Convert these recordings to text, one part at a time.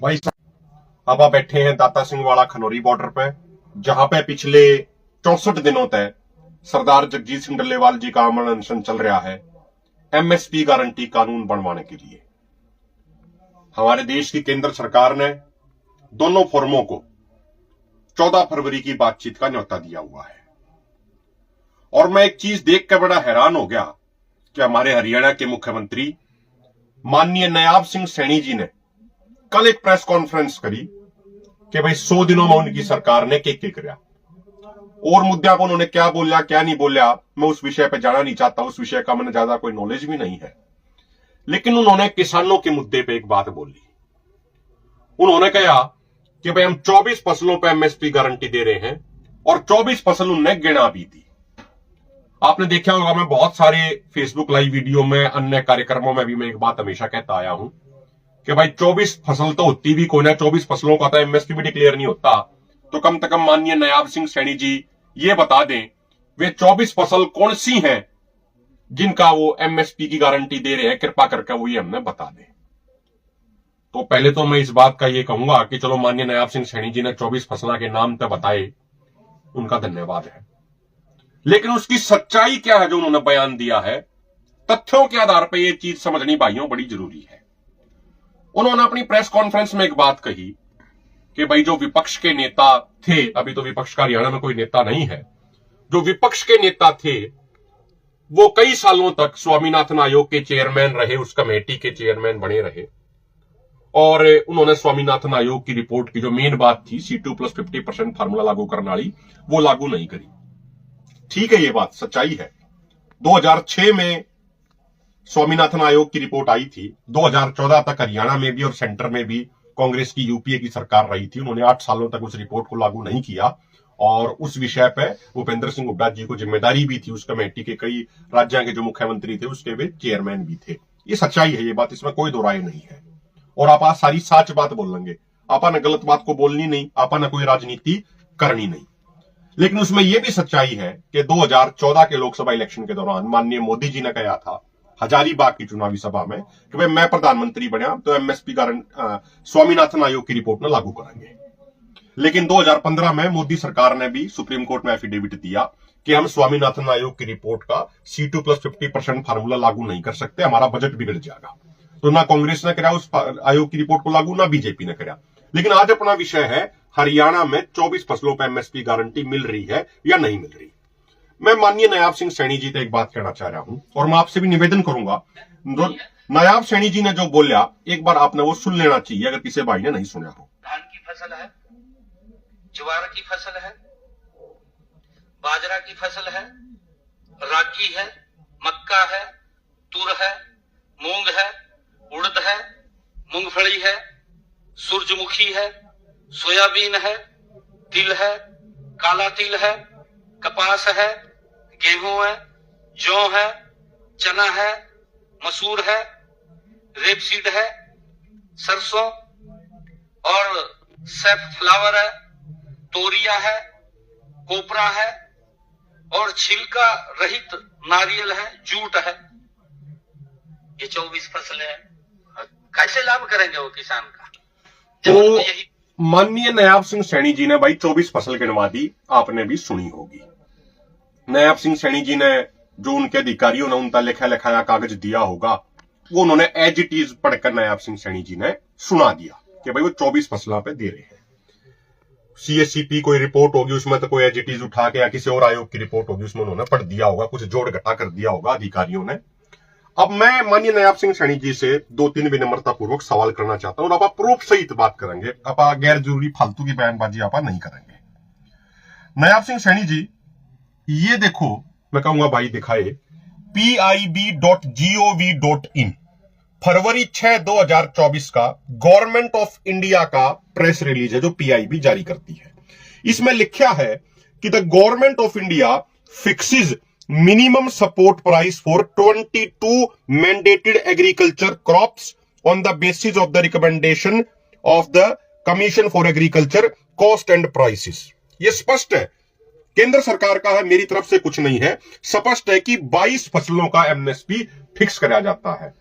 भाई अब आप बैठे हैं दाता सिंह वाला खनौरी बॉर्डर पे, जहां पे पिछले 64 दिनों तक सरदार जगजीत सिंह डल्लेवाल जी का अमर अनशन चल रहा है एमएसपी गारंटी कानून बनवाने के लिए। हमारे देश की केंद्र सरकार ने दोनों फोरमों को 14 फरवरी की बातचीत का न्योता दिया हुआ है। और मैं एक चीज देख कर बड़ा हैरान हो गया कि हमारे हरियाणा के मुख्यमंत्री माननीय नायाब सिंह सैनी जी ने कल एक प्रेस कॉन्फ्रेंस करी कि भाई 100 दिनों में उनकी सरकार ने क्या किया और मुद्दा को उन्होंने क्या बोला क्या नहीं बोला, मैं उस विषय पर जाना नहीं चाहता, उस विषय का मैंने ज्यादा कोई नॉलेज भी नहीं है। लेकिन उन्होंने किसानों के मुद्दे पे एक बात बोली। उन्होंने कहा कि भाई हम 24 फसलों पे एमएसपी गारंटी दे रहे हैं और 24 फसल उनने गिना भी दी। आपने देखा होगा, मैं बहुत सारे फेसबुक लाइव वीडियो में, अन्य कार्यक्रमों में भी मैं एक बात हमेशा कहता आया हूं कि भाई 24 फसल तो होती भी कोई ना, 24 फसलों का तो एमएसपी भी डिक्लेयर नहीं होता, तो कम से कम माननीय नायाब सिंह सैनी जी ये बता दें वे 24 फसल कौन सी हैं जिनका वो एमएसपी की गारंटी दे रहे हैं, कृपा करके वो ये हमने बता दें। तो पहले तो मैं इस बात का ये कहूंगा कि चलो माननीय नायाब सिंह सैनी जी ने 24 फसलों के नाम तो बताए, उनका धन्यवाद है, लेकिन उसकी सच्चाई क्या है जो उन्होंने बयान दिया है, तथ्यों के आधार पर यह चीज समझनी भाइयों बड़ी जरूरी है। उन्होंने अपनी प्रेस कॉन्फ्रेंस में एक बात कही कि भाई जो विपक्ष के नेता थे, अभी तो विपक्ष का हरियाणा में कोई नेता नहीं है, जो विपक्ष के नेता थे वो कई सालों तक स्वामीनाथन आयोग के चेयरमैन रहे, उस कमेटी के चेयरमैन बने रहे और उन्होंने स्वामीनाथन आयोग की रिपोर्ट की जो मेन बात थी C2+50% फार्मूला लागू करने वाली, वो लागू नहीं करी। ठीक है, ये बात सच्चाई है। 2006 में स्वामीनाथन आयोग की रिपोर्ट आई थी। 2014 तक हरियाणा में भी और सेंटर में भी कांग्रेस की यूपीए की सरकार रही थी। उन्होंने 8 सालों तक उस रिपोर्ट को लागू नहीं किया और उस विषय पे भूपेंद्र सिंह हुड्डा जी को जिम्मेदारी भी थी। उस कमेटी के कई राज्यों के जो मुख्यमंत्री थे उसके वे चेयरमैन भी थे। ये सच्चाई है, ये बात, इसमें कोई दो राय नहीं है। और आप आज सारी सच बात बोलेंगे, आपा ने गलत बात को बोलनी नहीं, आपा ने कोई राजनीति करनी नहीं। लेकिन उसमें यह भी सच्चाई है कि 2014 के लोकसभा इलेक्शन के दौरान माननीय मोदी जी ने कहा था हजारीबाग की चुनावी सभा में कि भाई मैं प्रधानमंत्री बना तो एमएसपी स्वामीनाथन आयोग की रिपोर्ट में लागू करेंगे। लेकिन 2015 में मोदी सरकार ने भी सुप्रीम कोर्ट में एफिडेविट दिया कि हम स्वामीनाथन आयोग की रिपोर्ट का C2+50% फार्मूला लागू नहीं कर सकते, हमारा बजट बिगड़ जाएगा। तो ना कांग्रेस ने करा उस आयोग की रिपोर्ट को लागू, ना बीजेपी ने करा। लेकिन आज अपना विषय है हरियाणा में 24 फसलों पर एमएसपी गारंटी मिल रही है या नहीं मिल रही। मैं माननीय नायाब सिंह सैनी जी से एक बात कहना चाह रहा हूं और मैं आपसे भी निवेदन करूंगा, नायाब सैनी जी ने जो बोला एक बार आपने वो सुन लेना चाहिए अगर किसी भाई ने नहीं सुना हो। धान की फसल है, ज्वार की फसल है, बाजरा की फसल है, रागी है, मक्का है, तुर है, मूंग है, उड़द है, मूंगफली है, सूरजमुखी है, सोयाबीन है, तिल है, काला तिल है, कपास है, गेहूं है, जौ है, चना है, मसूर है, रेपसीड है, सरसों और सैफफ्लावर है, तोरिया है, कोपरा है और छिलका रहित नारियल है, जूट है। ये 24 फसलें हैं। कैसे लाभ करेंगे वो किसान का? तो माननीय नायाब सिंह सैनी जी ने भाई 24 फसल गिनवा दी, आपने भी सुनी होगी। नायाब सिंह सैनी जी ने जो उनके अधिकारियों ने उनका लिखा लिखाया कागज दिया होगा वो उन्होंने एज इट इज पढ़कर नायाब सिंह सैनी जी ने सुना दिया कि भाई वो 24 फसलों पे दे रहे हैं। CSCP कोई रिपोर्ट होगी उसमें तो कोई एज इट इज उठा के या किसी और आयोग की रिपोर्ट होगी उसमें उन्होंने पढ़ दिया होगा, कुछ जोड़ घटा कर दिया होगा अधिकारियों ने। अब मैं माननीय नायाब सिंह सैनी जी से 2-3 विनम्रता पूर्वक सवाल करना चाहता हूं और आप प्रूफ सहित बात करेंगे, आप गैर जरूरी फालतू की बयानबाजी आप नहीं करेंगे। नायाब सिंह सैनी जी, ये देखो, मैं कहूंगा भाई दिखाए, pib.gov.in फरवरी 6, 2024 का गवर्नमेंट ऑफ इंडिया का प्रेस रिलीज है जो PIB जारी करती है। इसमें लिखा है कि the government of India fixes minimum support price for 22 mandated agriculture crops on the basis of the recommendation of the Commission for Agriculture Cost and Prices। ये स्पष्ट है, केंद्र सरकार का है, मेरी तरफ से कुछ नहीं है। स्पष्ट है कि 22 फसलों का MSP फिक्स कराया जाता है।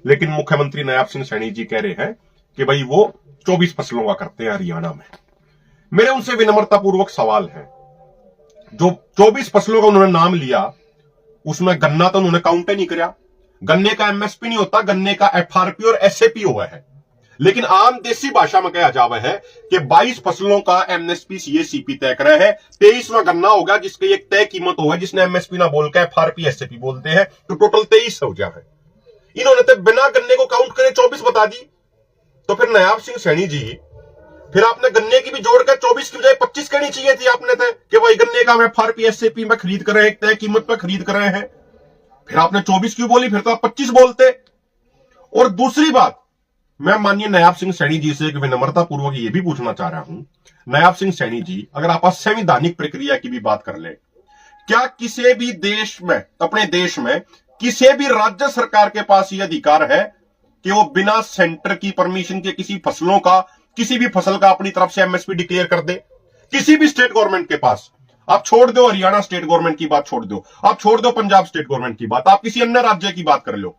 लेकिन मुख्यमंत्री नायाब सिंह सैनी जी कह रहे हैं कि भाई वो 24 फसलों का करते हैं हरियाणा में। मेरे उनसे विनम्रतापूर्वक सवाल है, जो 24 फसलों का उन्होंने नाम लिया उसमें गन्ना तो उन्होंने काउंट ही नहीं किया। गन्ने का एमएसपी नहीं होता, गन्ने का एफआरपी और एसएपी हुआ है। लेकिन आम देसी भाषा में कहा जावा है कि 22 फसलों का एमएसपी सीएसीपी तय करे है, 23वां गन्ना होगा जिसकी एक तय कीमत होगा, जिसने एमएसपी ना बोलकर एफआरपी एसएपी बोलते हैं, तो टोटल 23 हो जाए। इन्होंने तो बिना गन्ने को काउंट करे 24 बता दी। तो फिर नायाब सिंह सैनी जी, फिर आपने गन्ने की भी जोड़कर 24 की बजाय 25 कहनी चाहिए थी आपने तय कि भाई गन्ने का हम एफआरपी एसएपी में खरीद कर रहे हैं, एक तय कीमत पर खरीद कर रहे हैं। फिर आपने 24 क्यों बोली, फिर तो आप 25 बोलते। और दूसरी बात, मैं माननीय नायाब सिंह सैनी जी से एक विनम्रता पूर्वक यह भी पूछना चाह रहा हूं, नायाब सिंह सैनी जी, अगर आप संवैधानिक प्रक्रिया की भी बात कर ले, क्या किसी भी देश में, अपने देश में किसी भी राज्य सरकार के पास यह अधिकार है कि वो बिना सेंटर की परमिशन के किसी फसलों का, किसी भी फसल का अपनी तरफ से एमएसपी डिक्लेयर कर दे? किसी भी स्टेट गवर्नमेंट के पास, आप छोड़ दो हरियाणा स्टेट गवर्नमेंट की बात छोड़ दो, आप छोड़ दो पंजाब स्टेट गवर्नमेंट की बात, आप किसी अन्य राज्य की बात कर लो,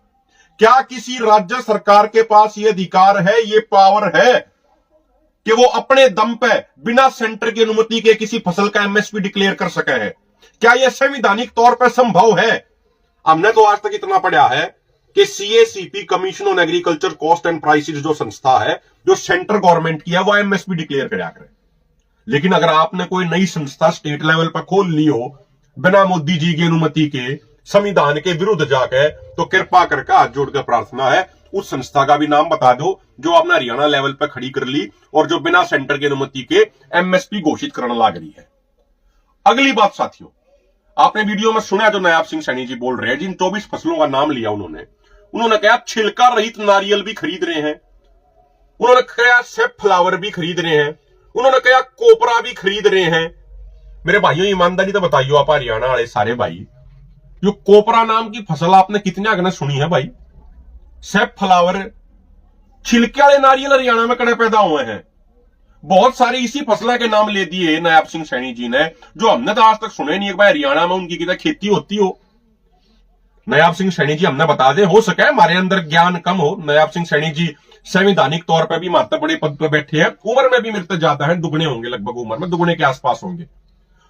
क्या किसी राज्य सरकार के पास यह अधिकार है, यह पावर है कि वो अपने दम पे बिना सेंटर की अनुमति के किसी फसल का एमएसपी डिक्लेयर कर सके है? क्या यह संवैधानिक तौर पर संभव है? हमने तो आज तक इतना पढ़ा है कि CACP, commission on agriculture cost and prices, जो संस्था है जो सेंटर गवर्नमेंट की है, वो एमएसपी डिक्लेयर करा करे। लेकिन अगर आपने कोई नई संस्था स्टेट लेवल पर खोल ली हो बिना मोदी जी की अनुमति के, संविधान के विरुद्ध जाके, तो कृपा करके हाथ जोड़कर प्रार्थना है उस संस्था का भी नाम बता दो जो आपने हरियाणा लेवल पर खड़ी कर ली और जो बिना सेंटर की अनुमति के एमएसपी घोषित करने लग रही है। अगली बात साथियों, आपने वीडियो में सुना जो नायाब सिंह सैनी जी बोल रहे हैं, जिन 24 फसलों का नाम लिया उन्होंने कहा छिलका रहित नारियल भी खरीद रहे हैं, उन्होंने कहा सेफ फ्लावर भी खरीद रहे हैं, उन्होंने कहा कोपरा भी खरीद रहे हैं। मेरे भाइयों, ईमानदारी तो बताइयो आप हरियाणा वाले सारे भाई, जो कोपरा नाम की फसल आपने कितने अगने सुनी है भाई? सेफ फ्लावर, छिलके वाले नारियल हरियाणा में कड़े पैदा हुए हैं। बहुत सारी इसी फसलों के नाम ले दिए नायाब सिंह सैनी जी ने, जो हमने तो आज तक सुने नहीं है भाई हरियाणा में उनकी कितना खेती होती हो। नायाब सिंह सैनी जी हमने बता दे, हो सके हमारे अंदर ज्ञान कम हो। नायाब सिंह सैनी जी संवैधानिक तौर पर भी मात्र बड़े पद पर बैठे हैं, उम्र में भी मेरे ज्यादा है, दुगने होंगे, लगभग उम्र में दुगने के आसपास होंगे।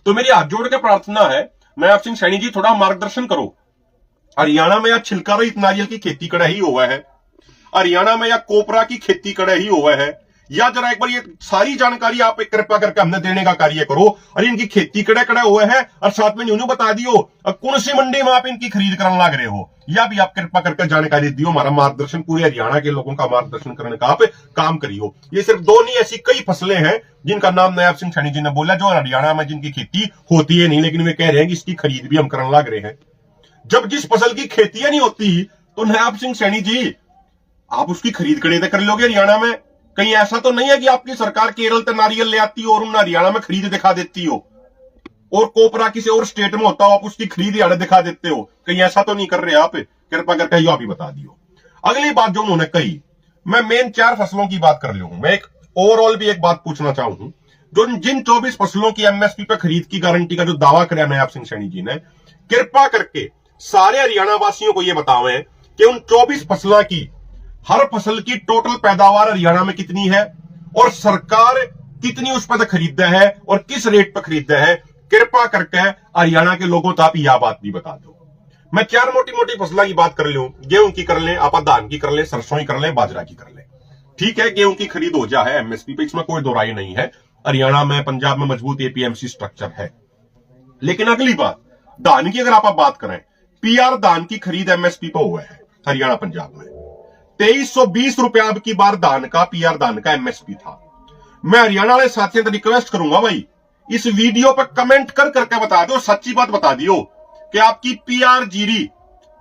तो मेरी हाथ जोड़ के प्रार्थना है, नायाब सिंह सैनी जी थोड़ा मार्गदर्शन करो। हरियाणा में या छिलका रहित नारियल की खेती कड़ा ही हुआ है, हरियाणा में या कोपरा की खेती कड़ा ही हुआ है, या जरा एक बार ये सारी जानकारी आप एक कृपा करके हमने देने का कार्य करो। और इनकी खेती कड़े कड़े हुए हैं और साथ में यूं बता दियो कौन सी मंडी में आप इनकी खरीद करने लग रहे हो, या भी आप कृपा करके जानकारी दियो। हमारा मार्गदर्शन, पूरे हरियाणा के लोगों का मार्गदर्शन करने का आप काम करियो। ये सिर्फ दो नहीं, ऐसी कई फसलें हैं जिनका नाम नायाब सिंह सैनी जी ने बोला, जो हरियाणा में जिनकी खेती होती है नहीं, लेकिन वे कह रहे हैं कि इसकी खरीद भी हम करने लग रहे हैं। जब जिस फसल की खेती नहीं होती तो नायाब सिंह सैनी जी आप उसकी खरीद खरीद कर लोगे हरियाणा में? कहीं ऐसा तो नहीं है कि आपकी सरकार केरल से नारियल ले आती हो और उन हरियाणा में खरीद दिखा देती हो, और कोपरा किसी और स्टेट में होता हो आप उसकी खरीद हरियाणा दिखा देते हो? कहीं ऐसा तो नहीं कर रहे आप? कृपा करके यो भी बता दियो। अगली बात जो उन्होंने कही, मैं मेन 4 फसलों की बात कर लूं, मैं एक ओवरऑल भी एक बात पूछना चाहूं। जो जिन 24 फसलों की एमएसपी पर खरीद की गारंटी का जो दावा कराया नायाब सिंह सैनी जी ने, कृपा करके सारे हरियाणा वासियों को यह बतावें कि उन 24 फसलों की, हर फसल की टोटल पैदावार हरियाणा में कितनी है और सरकार कितनी उस पर खरीदता है और किस रेट पर खरीदता है। कृपा करके हरियाणा के लोगों को आप यह बात भी बता दो। मैं 4 मोटी मोटी फसलों की बात कर लूं, गेहूं की कर लें, आप धान की कर लें, सरसों की कर लें, बाजरा की कर लें। ठीक है, गेहूं की खरीद हो जाए एमएसपी पे, इसमें कोई दो राय नहीं है। हरियाणा में, पंजाब में मजबूत एपीएमसी स्ट्रक्चर है। लेकिन अगली बात, धान की अगर आप बात करें, पीआर धान की खरीद एमएसपी पर हुआ है हरियाणा पंजाब में 2320 रुपया अब की बार धान का, पीआर धान का एमएसपी था। मैं हरियाणा वाले साथियों से रिक्वेस्ट करूंगा भाई, इस वीडियो पर कमेंट कर करके बता दो, सच्ची बात बता दियो कि आपकी पीआर जीरी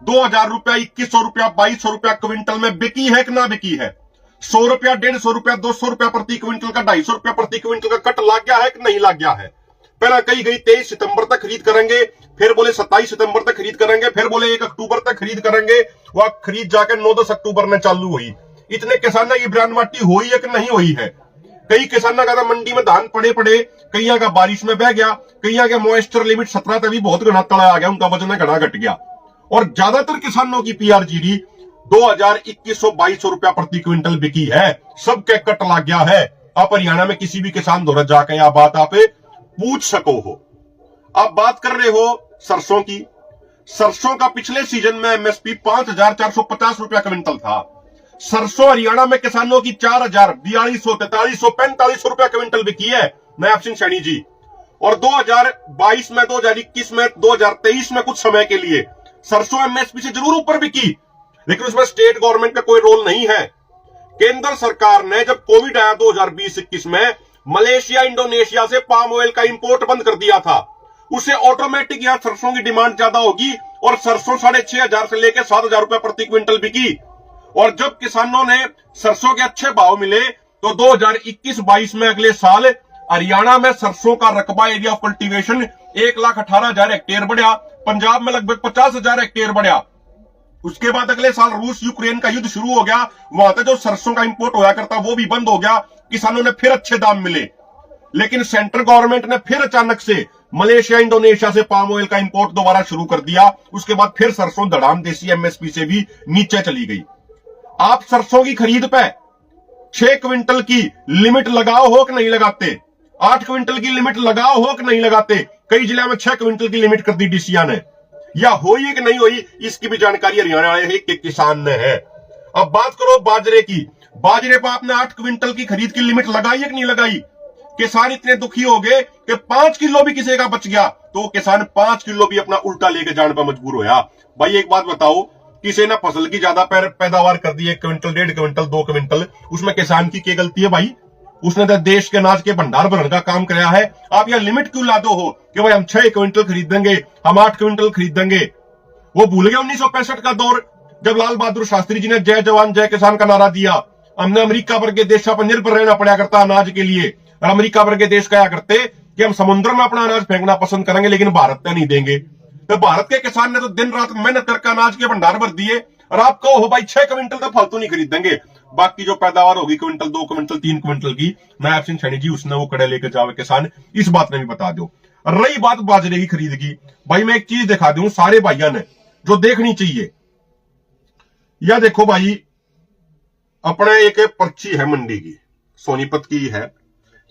2000 रुपया, 2100 रुपया, 2200 रुपया क्विंटल में बिकी है कि ना बिकी है? 100 रुपया, 150 रुपया, 200 रुपया प्रति क्विंटल का, 250 रुपया प्रति क्विंटल का कट लग गया है कि नहीं लग गया है? पहला कही गई 23 सितंबर तक खरीद करेंगे, फिर बोले 27 सितंबर तक खरीद करेंगे, फिर बोले 1 अक्टूबर तक खरीद करेंगे। वह खरीद जाकर 9-10 अक्टूबर में चालू हुई। इतने किसानों की ब्रांडमाटी हुई है कि नहीं हुई है? कई किसानों का मंडी में धान पड़े कईया का बारिश में बह गया, कईया का मॉइस्चर लिमिट 17 तक भी बहुत घना तला आ गया, उनका वजन घना घट गया। और ज्यादातर किसानों की पीआर जीडी 2200 रुपया प्रति क्विंटल बिकी है। सबके कट लग गया है। आप हरियाणा में किसी भी किसान द्वारा जाकर यह बात आप पूछ सको हो। आप बात कर रहे हो सरसों की। सरसों का पिछले सीजन में एमएसपी 5450 रुपया क्विंटल था। सरसों हरियाणा में किसानों की 4000, 4200, 4300, 4500 रुपया क्विंटल बिकी है नायब सिंह सैनी जी। और 2022 में, 2021 में, 2023 में कुछ समय के लिए सरसों एमएसपी से जरूर ऊपर बिकी, लेकिन उसमें स्टेट गवर्नमेंट का कोई रोल नहीं है। केंद्र सरकार ने जब कोविड आया 2020-21 में मलेशिया, इंडोनेशिया से पाम ऑयल का इंपोर्ट बंद कर दिया था। उसे ऑटोमेटिक यहां सरसों की डिमांड ज्यादा होगी और सरसों 6500 से लेकर 7000 रुपए प्रति क्विंटल बिकी। और जब किसानों ने सरसों के अच्छे भाव मिले तो 2021-22 में अगले साल हरियाणा में सरसों का रकबा एरिया ऑफ कल्टीवेशन 1,18,000 हेक्टेयर बढ़ा। पंजाब में लगभग 50,000 हेक्टेयर बढ़ा। उसके बाद अगले साल रूस यूक्रेन का युद्ध शुरू हो गया। वहां तक जो सरसों का इंपोर्ट होया करता वो भी बंद हो गया। किसानों ने फिर अच्छे दाम मिले। लेकिन सेंट्रल गवर्नमेंट ने फिर अचानक से मलेशिया, इंडोनेशिया से पाम ऑयल का इंपोर्ट दोबारा शुरू कर दिया। उसके बाद फिर सरसों धड़ाम देसी एमएसपी से भी नीचे चली गई। आप सरसों की खरीद पे 6 क्विंटल की लिमिट लगाओ हो कि नहीं लगाते? 8 क्विंटल की लिमिट लगाओ हो कि नहीं लगाते? कई जिले में 6 क्विंटल की लिमिट कर दी डीसीआ ने। या हुई है कि नहीं हुई, इसकी भी जानकारी हरियाणा के किसान ने है। अब बात करो बाजरे की। बाजरे पर आपने 8 क्विंटल की खरीद की लिमिट लगाई है कि नहीं लगाई? किसान इतने दुखी हो गए कि 5 किलो भी किसी का बच गया तो किसान 5 किलो भी अपना उल्टा लेके जाने पर मजबूर होया। भाई एक बात बताओ, किसी ने फसल की ज्यादा पैदावार कर दी, 1 क्विंटल, 1.5 क्विंटल, 2 क्विंटल, उसमें किसान की क्या गलती है भाई? उसने तो देश के अनाज के भंडार भरने का काम कराया है। आप यह लिमिट क्यों ला दो हो कि भाई हम 6 क्विंटल खरीदेंगे, हम 8 क्विंटल खरीदेंगे? वो भूल गए 1965 का दौर, जब लाल बहादुर शास्त्री जी ने जय जवान जय किसान का नारा दिया। हमने अमेरिका वर्गे देशों पर निर्भर रहना पड़ा करता अनाज के लिए, और अमेरिका वर्गे देश कहा करते कि हम समुद्र में अपना अनाज फेंकना पसंद करेंगे लेकिन भारत में नहीं देंगे। तो भारत के किसान ने तो दिन रात मेहनत करके अनाज के भंडार भर दिए, और आप कहो हो भाई 6 क्विंटल तो फालतू नहीं खरीदेंगे, बाकी जो पैदावार होगी क्विंटल, 2 क्विंटल, 3 क्विंटल की, नायब सिंह सैनी जी उसने वो कड़े लेकर जावे किसान। इस बात में भी बता दो। रही बात बाजरे की खरीद की, भाई मैं एक चीज दिखा दूं सारे भाइयों ने जो देखनी चाहिए। या देखो भाई, अपने एक पर्ची है मंडी की, सोनीपत की है,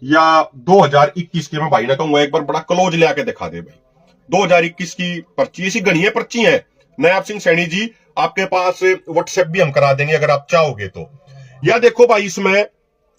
या 2021 की मैं भाई ना कहूंगा एक बार बड़ा क्लोज ले आके दिखा दे भाई। 2021 की पर्ची, ऐसी गणिये पर्ची है नायब सिंह सैनी जी, आपके पास व्हाट्सएप भी हम करा देंगे अगर आप चाहोगे तो। या देखो भाई, इसमें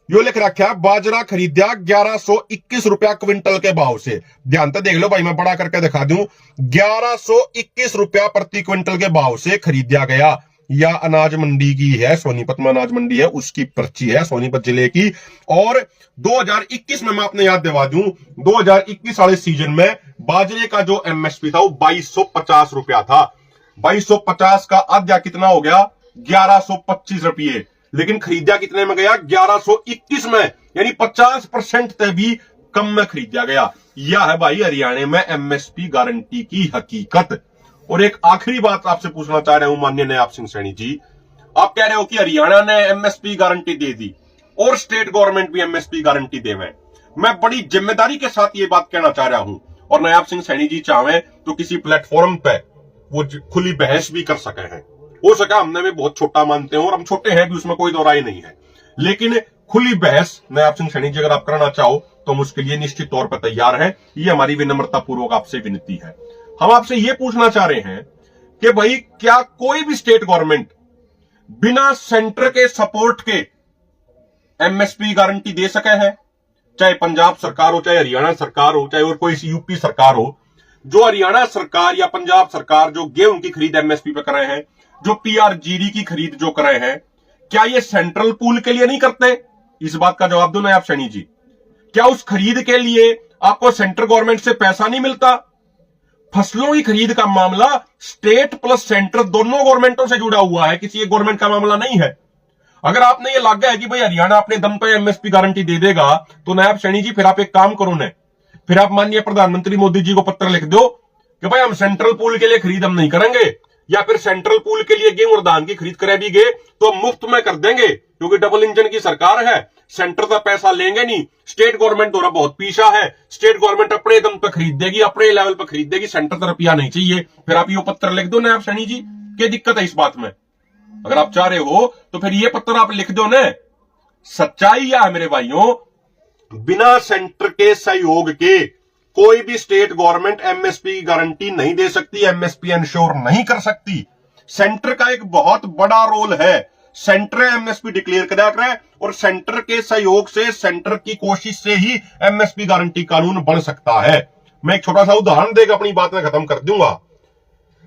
यो लिख रखा है बाजरा खरीदा 1121 रुपया क्विंटल के भाव से। ध्यान से देख लो भाई, मैं बड़ा करके दिखा दूं, 1121 रुपया प्रति क्विंटल के भाव से खरीदा गया। या अनाज मंडी की है, सोनीपत में अनाज मंडी है, उसकी पर्ची है सोनीपत जिले की। और 2021 में मैं आपने याद दिवा दूं, 2021 वाले सीजन में बाजरे का जो एमएसपी था वो 2250 रुपया था। 2250 का आधा कितना हो गया? 1125 रुपये। लेकिन खरीदा कितने में गया? 1121 में, यानी 50% से भी कम में खरीदा गया। यह है भाई हरियाणा में एमएसपी गारंटी की हकीकत। और एक आखिरी बात आपसे पूछना चाह रहा हूं माननीय नायब सिंह सैनी जी, आप कह रहे हो कि हरियाणा ने एमएसपी गारंटी दे दी और स्टेट गवर्नमेंट भी एमएसपी गारंटी देवे। मैं बड़ी जिम्मेदारी के साथ ये बात कहना चाह रहा हूं, और नायब सिंह सैनी जी चाहे तो किसी प्लेटफॉर्म पे वो खुली बहस भी कर सके हैं। हो सका हमने भी बहुत छोटा मानते हो और हम छोटे हैं भी, उसमें कोई दो राय नहीं है, लेकिन खुली बहस नायब सिंह सैनी जी अगर आप करना चाहो तो हम उसके लिए निश्चित तौर पर तैयार हैं। ये हमारी विनम्रता पूर्वक आपसे विनती है। हम आपसे ये पूछना चाह रहे हैं कि भाई क्या कोई भी स्टेट गवर्नमेंट बिना सेंटर के सपोर्ट के एमएसपी गारंटी दे सके है? चाहे पंजाब सरकार हो, चाहे हरियाणा सरकार हो, चाहे और कोई यूपी सरकार हो। जो हरियाणा सरकार या पंजाब सरकार जो गेहूं की खरीद एमएसपी पे कर रहे हैं, जो पीआरजीडी की खरीद जो कर रहे हैं, क्या ये सेंट्रल पूल के लिए नहीं करते? इस बात का जवाब दो नायब सैनी जी। क्या उस खरीद के लिए आपको सेंट्रल गवर्नमेंट से पैसा नहीं मिलता? फसलों की खरीद का मामला स्टेट प्लस सेंटर दोनों गवर्नमेंटों से जुड़ा हुआ है, किसी एक गवर्नमेंट का मामला नहीं है। अगर आपने ये लगा है कि भाई हरियाणा अपने दम पे एमएसपी गारंटी दे देगा, तो नायब सैनी जी फिर आप एक काम करो न, फिर आप माननीय प्रधानमंत्री मोदी जी को पत्र लिख दो कि भाई हम सेंट्रल पूल के लिए खरीद हम नहीं करेंगे, या फिर सेंट्रल पूल के लिए गेहूं और धान की खरीद करे भी गए तो मुफ्त में कर देंगे, क्योंकि डबल इंजन की सरकार है, सेंटर का पैसा लेंगे नहीं। स्टेट गवर्नमेंट द्वारा बहुत पीछा है, स्टेट गवर्नमेंट अपने दम पे खरीदेगी, अपने लेवल पे खरीदेगी, सेंटर का रुपया नहीं चाहिए। फिर आप ये पत्र लिख दो नायब सैनी जी, क्या दिक्कत है इस बात में? अगर आप चाह रहे हो तो फिर ये पत्र आप लिख दो ना। सच्चाई यह है मेरे भाइयों, बिना सेंटर के सहयोग के कोई भी स्टेट गवर्नमेंट एमएसपी की गारंटी नहीं दे सकती, एमएसपी इंश्योर नहीं कर सकती। सेंटर का एक बहुत बड़ा रोल है। सेंटर एमएसपी डिक्लेयर करा करे और सेंटर के सहयोग से, सेंटर की कोशिश से ही एमएसपी गारंटी कानून बन सकता है। मैं एक छोटा सा उदाहरण देकर अपनी बात में खत्म कर दूंगा।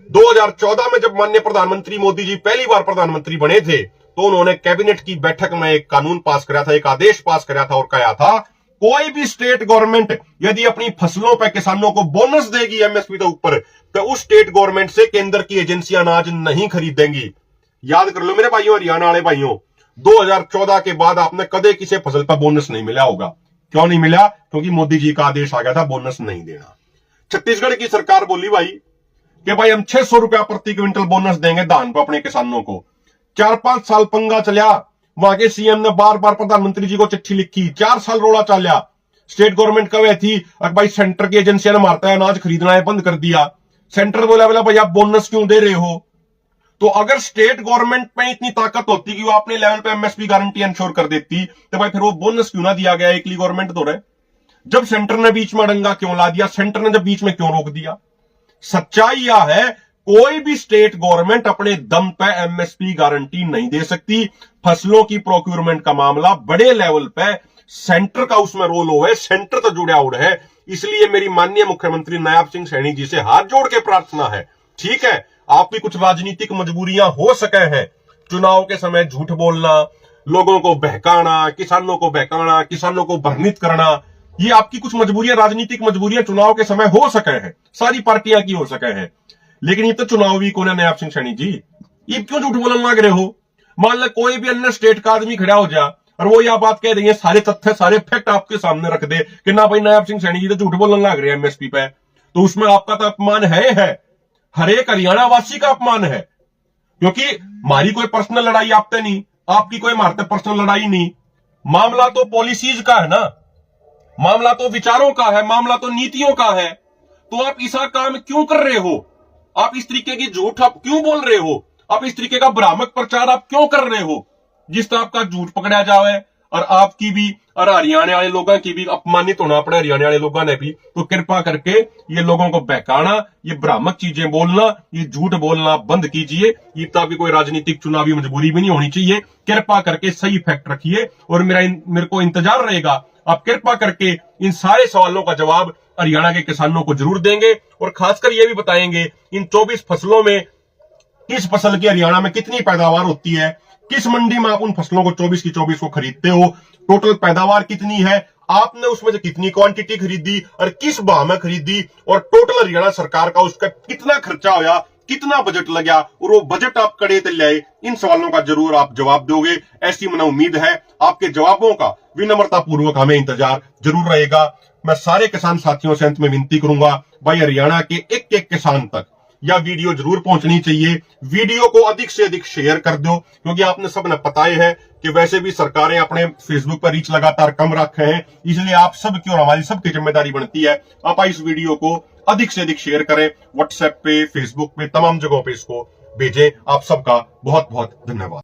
2014 में जब माननीय प्रधानमंत्री मोदी जी पहली बार प्रधानमंत्री बने थे तो उन्होंने कैबिनेट की बैठक में एक कानून पास कराया था, एक आदेश पास कराया था और कहा था कोई भी स्टेट गवर्नमेंट यदि अपनी फसलों पर किसानों को बोनस देगी एमएसपी के ऊपर तो उस स्टेट गवर्नमेंट से केंद्र की एजेंसियां अनाज नहीं खरीदेंगी। याद कर लो मेरे भाइयों, हरियाणा वाले भाइयों, 2014 के बाद आपने कदे किसी फसल पर बोनस नहीं मिला होगा। क्यों नहीं मिला? क्योंकि मोदी जी का आदेश आ गया था बोनस नहीं देना। छत्तीसगढ़ की सरकार बोली भाई कि भाई हम 600 रुपया प्रति क्विंटल बोनस देंगे धान पर अपने किसानों को। 4-5 साल पंगा चलिया, वहां के सीएम ने बार बार प्रधानमंत्री जी को चिट्ठी लिखी, 4 साल रोड़ा चालिया। स्टेट गवर्नमेंट कवे थी अगर भाई सेंटर की एजेंसियां ने मारता है अनाज खरीदना है बंद कर दिया। सेंटर बोला भाई आप बोनस क्यों दे रहे हो? तो अगर स्टेट गवर्नमेंट में इतनी ताकत होती कि वो अपने लेवल पे एमएसपी गारंटी इंश्योर कर देती तो भाई फिर वो बोनस क्यों ना दिया गया? एकली गवर्नमेंट तो रहे। जब सेंटर ने बीच में अड़ंगा क्यों ला दिया? सेंटर ने जब बीच में क्यों रोक दिया? सच्चाई यह है कोई भी स्टेट गवर्नमेंट अपने दम पे एमएसपी गारंटी नहीं दे सकती। फसलों की प्रोक्यूरमेंट का मामला बड़े लेवल पे सेंटर का उसमें रोल हो है, सेंटर तो जुड़ा हुआ है। इसलिए मेरी माननीय मुख्यमंत्री नायब सिंह सैनी जी से हाथ जोड़ के प्रार्थना है, ठीक है आपकी कुछ राजनीतिक मजबूरियां हो सके हैं, चुनाव के समय झूठ बोलना, लोगों को बहकाना, किसानों को बहकाना, किसानों को भ्रमित करना, ये आपकी कुछ मजबूरियां, राजनीतिक मजबूरियां चुनाव के समय हो सके हैं, सारी पार्टियां की हो सके हैं। लेकिन ये तो चुनाव भी कौन है नायब सिंह सैनी जी? ये क्यों झूठ बोलने लग रहे हो? मान लो कोई भी अन्य स्टेट का आदमी खड़ा हो जा और वो यह बात कह रही है, सारे तथ्य सारे फैक्ट आपके सामने रख दे कि ना भाई नायब सिंह सैनी जी तो झूठ बोलने लग रहे हैं एमएसपी पे, तो उसमें आपका तो अपमान है, हर एक हरियाणा वासी का अपमान है। क्योंकि हमारी कोई पर्सनल लड़ाई आपसे नहीं, आपकी कोई हमारे पर्सनल लड़ाई नहीं। मामला तो पॉलिसीज का है ना, मामला तो विचारों का है, मामला तो नीतियों का है। तो आप ऐसा काम क्यों कर रहे हो? आप इस तरीके की झूठ आप क्यों बोल रहे हो? आप इस तरीके का भ्रामक प्रचार आप क्यों कर रहे हो? जिस तरह आपका झूठ पकड़ा जाए और आपकी भी और हरियाणा वाले लोगों की भी अपमानित होना पड़े, हरियाणा वाले लोगों ने भी, तो कृपा करके ये लोगों को बहकाना, ये भ्रामक चीजें बोलना, ये झूठ बोलना बंद कीजिए। ये तो आपकी कोई राजनीतिक चुनावी मजबूरी भी नहीं होनी चाहिए। कृपा करके सही फैक्ट रखिए और मेरे को इंतजार रहेगा, आप कृपा करके इन सारे सवालों का जवाब हरियाणा के किसानों को जरूर देंगे और खासकर ये भी बताएंगे इन 24 फसलों में किस फसल की हरियाणा में कितनी पैदावार होती है, किस मंडी में आप उन फसलों को 24 की 24 को खरीदते हो, टोटल पैदावार कितनी है, आपने उसमें से कितनी क्वांटिटी खरीदी और किस भाव में खरीदी, और टोटल हरियाणा सरकार का उसका कितना खर्चा होया, कितना बजट लगा और वो बजट आप कड़े ते लाए। इन सवालों का जरूर आप जवाब दोगे, ऐसी मना उम्मीद है। आपके जवाबों का विनम्रता पूर्वक हमें इंतजार जरूर रहेगा। मैं सारे किसान साथियों से अंत में विनती करूंगा, भाई हरियाणा के एक एक किसान तक यह वीडियो जरूर पहुंचनी चाहिए। वीडियो को अधिक से अधिक शेयर कर दो, क्योंकि आपने सबने पता है कि वैसे भी सरकारें अपने फेसबुक पर रीच लगातार कम रखे हैं, इसलिए आप सबकी और हमारी सबकी जिम्मेदारी बनती है आप इस वीडियो को अधिक से अधिक शेयर करें, व्हाट्सएप पे, फेसबुक पे, तमाम जगहों पे इसको भेजें। आप सबका बहुत बहुत धन्यवाद।